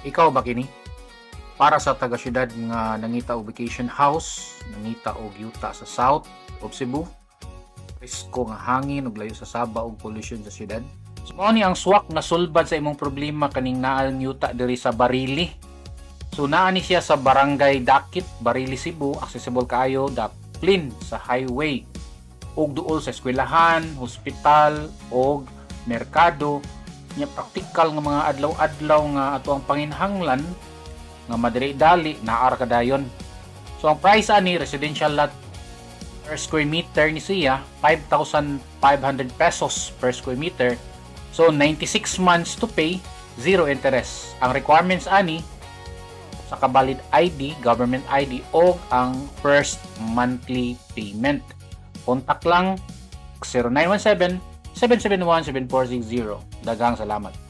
Ikaw ba kini? Para sa taga-syudad nga nangita og vacation house, nangita og yuta sa south of Cebu, presko nga hangin ug layo sa saba ug pollution sa syudad. So mao ni ang swak na sulbad sa imong problema kaning naa yuta diri sa Barili. So naa ni siya sa Barangay Dakit, Barili, Cebu, accessible kaayo, daplin sa highway ug duol sa eskwelahan, hospital ug merkado. Nya praktikal nga mga adlaw-adlaw nga ato ang panginhanglan nga madiri-dali naa ra kadayon. So ang price ani residential lot per square meter ni siya 5,500 pesos per square meter. So 96 months to pay, zero interest. Ang requirements ani sa kabalid ID, government ID o ang first monthly payment. Contact lang 0917 771 7460. Daghang salamat.